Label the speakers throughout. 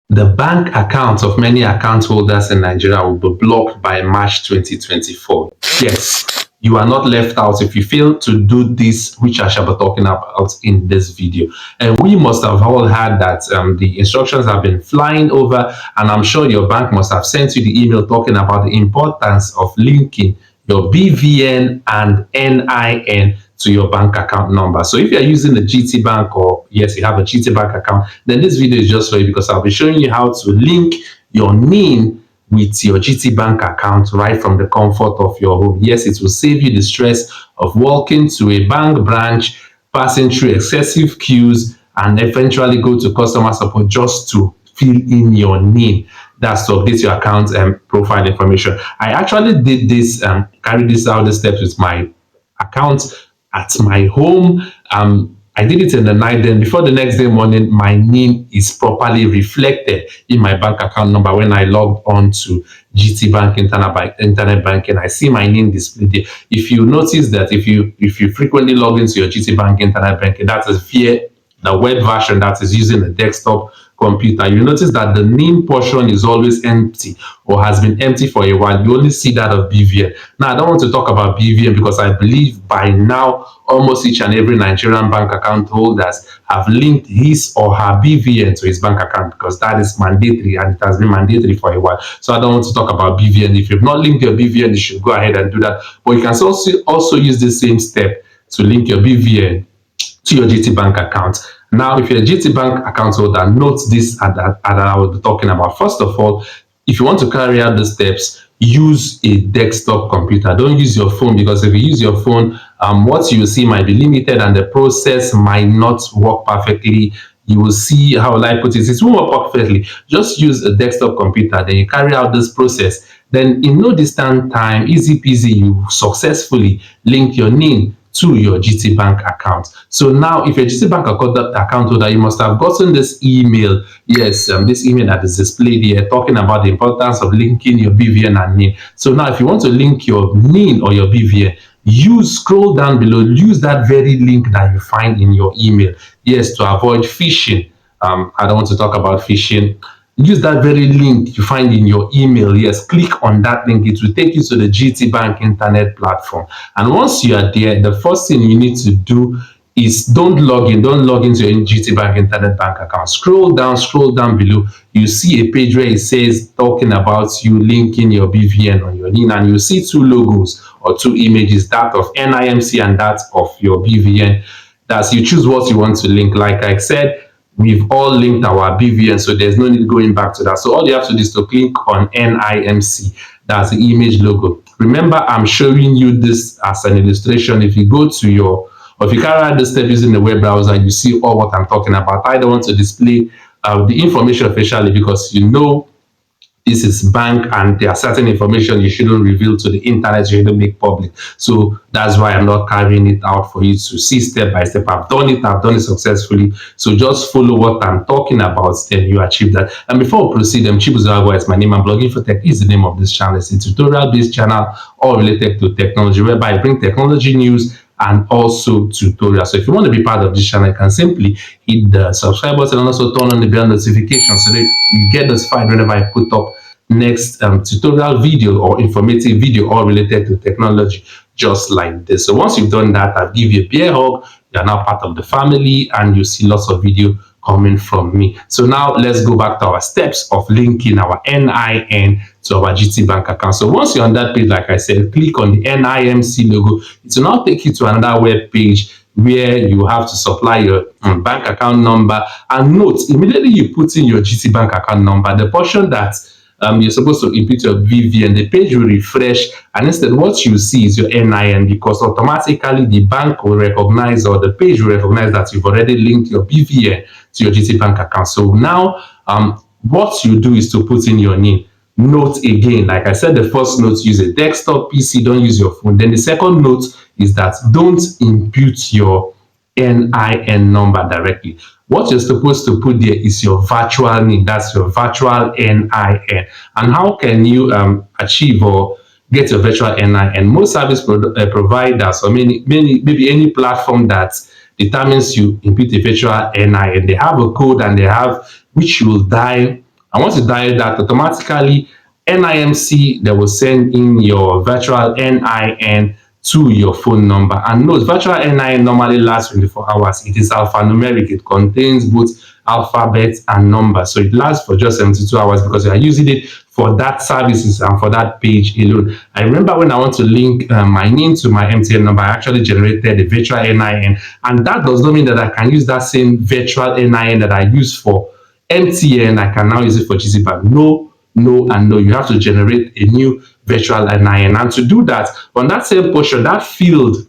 Speaker 1: The bank accounts of many account holders in Nigeria will be blocked by March 2024. Yes, you are not left out if you fail to do this, which I shall be talking about in this video. And we must have all heard that the instructions have been flying over, and I'm sure your bank must have sent you the email talking about the importance of linking your BVN and NIN to your bank account number. So if you're using a GTBank, or yes, you have a GTBank account, then this video is just for you, because I'll be showing you how to link your NIN with your GTBank account right from the comfort of your home. Yes, it will save you the stress of walking to a bank branch, passing through excessive queues, and eventually go to customer support just to fill in your NIN. That's to update your account and profile information. I actually did this, carried this out the steps with my account at my home. I did it in the night. Then before the next day morning, my NIN is properly reflected in my bank account number. When I logged on to GTBank internet banking, I see my NIN displayed there. If you notice that if you frequently log into your GTBank internet banking, that is via the web version that is using a desktop computer, you notice that the NIN portion is always empty, or has been empty for a while. You only see that of BVN. Now, I don't want to talk about BVN because I believe by now almost each and every Nigerian bank account holders have linked his or her BVN to his bank account, because that is mandatory, and it has been mandatory for a while. So I don't want to talk about BVN. If you've not linked your BVN, you should go ahead and do that. But you can also use the same step to link your BVN to your GTBank account. Now, if you're a GTBank account holder, note this that I will be talking about. First of all, if you want to carry out the steps, use a desktop computer. Don't use your phone, because if you use your phone, what you will see might be limited and the process might not work perfectly. You will see, how will I put it? It won't work perfectly. Just use a desktop computer, then you carry out this process. Then in no distant time, easy peasy, you successfully link your NIN to your GTBank account. So now, if you're a GTBank account holder, you must have gotten this email. Yes, this email that is displayed here, talking about the importance of linking your BVN and NIN. So now, if you want to link your NIN or your BVN, scroll down below, use that very link that you find in your email. Yes, to avoid phishing. I don't want to talk about phishing. Use that very link you find in your email. Yes, click on that link. It will take you to the GTBank internet platform. And once you are there, the first thing you need to do is don't log into your GTBank internet bank account. Scroll down below. You see a page where it says talking about you linking your BVN on your NIN, and you see two logos or two images, that of NIMC and that of your BVN. That's, you choose what you want to link. Like I said, we've all linked our BVN, so there's no need going back to that. So all you have to do is to click on NIMC. That's the image logo. Remember, I'm showing you this as an illustration. If you go to or if you carry out the step using the web browser, you see all what I'm talking about. I don't want to display the information officially, because you know this is bank and there are certain information you shouldn't reveal to the internet, you shouldn't make public. So that's why I'm not carrying it out for you to see step by step. I've done it successfully. So just follow what I'm talking about, then you achieve that. And before we proceed, Chibuzo is my name. I'm blogging for tech is the name of this channel. It's a tutorial-based channel, all related to technology, whereby I bring technology news and also tutorials. So if you want to be part of this channel, you can simply hit the subscribe button and also turn on the bell notification so that you get notified whenever I put up next tutorial video or informative video all related to technology, just like this. So once you've done that, I'll give you a bear hug. You're now part of the family, and you see lots of video coming from me. So now let's go back to our steps of linking our NIN to our GTBank account. So once you're on that page, like I said, click on the NIMC logo. It will now take you to another web page where you have to supply your bank account number. And note, immediately you put in your GTBank account number, the portion that you're supposed to input your BVN, the page will refresh, and instead what you see is your NIN, because automatically the bank will recognize, or the page will recognize, that you've already linked your BVN to your GTBank account. So now what you do is to put in your NIN. Note again, like I said, the first note, use a desktop PC, don't use your phone. Then the second note is that don't input your NIN number directly. What you're supposed to put there is your virtual NIN. That's your virtual NIN. And how can you achieve or get your virtual NIN? Most service providers, or maybe any platform that determines you input a virtual NIN, they have a code, and they have which you will dial And once you dial that, automatically NIMC, they will send in your virtual NIN to your phone number. And note, virtual NIN normally lasts 24 hours. It is alphanumeric. It contains both alphabet and number. So it lasts for just 72 hours because you are using it for that services and for that page alone. I remember when I want to link my NIN to my MTN number, I actually generated a virtual NIN. And that does not mean that I can use that same virtual NIN that I use for MTN. I can now use it for GTBank. No, no, and no. You have to generate a new virtual NIN. And to do that, on that same portion, that field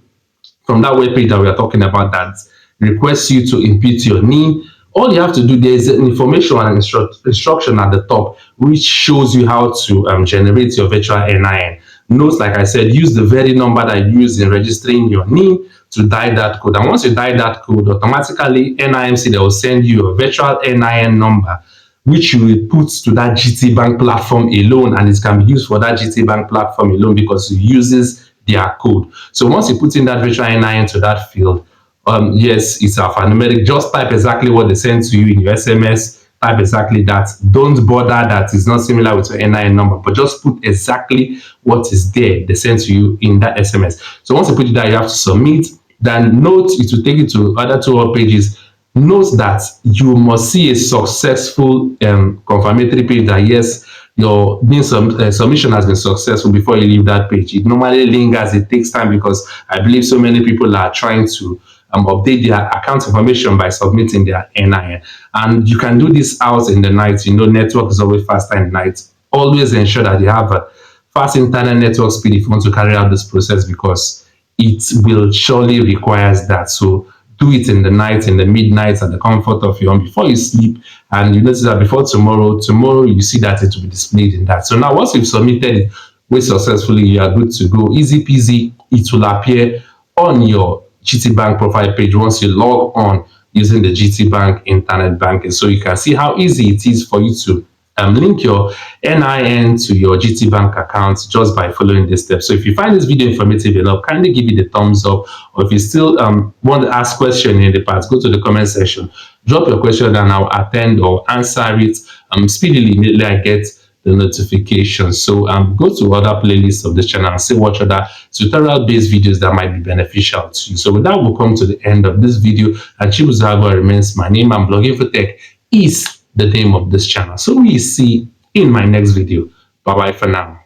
Speaker 1: from that web page that we are talking about that requests you to input your NIN, all you have to do, there is an information and instruction at the top which shows you how to generate your virtual NIN. Note, like I said, use the very number that you use in registering your NIN to dial that code. And once you dial that code, automatically NIMC, they will send you a virtual NIN number which you will put to that GTBank platform alone, and it can be used for that GTBank platform alone because it uses their code. So once you put in that virtual NIN to that field, yes, it's alphanumeric. Just type exactly what they send to you in your SMS. Type exactly that. Don't bother that is not similar with your NIN number, but just put exactly what is there they send to you in that SMS. So once you put it there, you have to submit. Then note, it will take you to other two web pages. Note that you must see a successful confirmatory page that yes, your NIN submission has been successful before you leave that page. It normally lingers, it takes time because I believe so many people are trying to update their account information by submitting their NIN. And you can do this out in the night. You know, network is always faster in the night. Always ensure that you have a fast internet network speed if you want to carry out this process, because it will surely requires that. So do it in the night, in the midnight, at the comfort of your home before you sleep. And you notice that before tomorrow you see that it will be displayed in that. So now once you've submitted it way successfully, you are good to go. Easy peasy. It will appear on your GTBank profile page once you log on using the GTBank internet banking. So you can see how easy it is for you to link your NIN to your GTBank account just by following this step. So if you find this video informative enough, kindly give it the thumbs up. Or if you still want to ask questions in the past, go to the comment section, drop your question, and I'll attend or answer it speedily immediately I get the notification. So go to other playlists of this channel and see what other tutorial based videos that might be beneficial to you. So with that, we'll come to the end of this video, and Chibuzago remains my name, and Blogging for Tech is the name of this channel. So we see in my next video. Bye bye for now.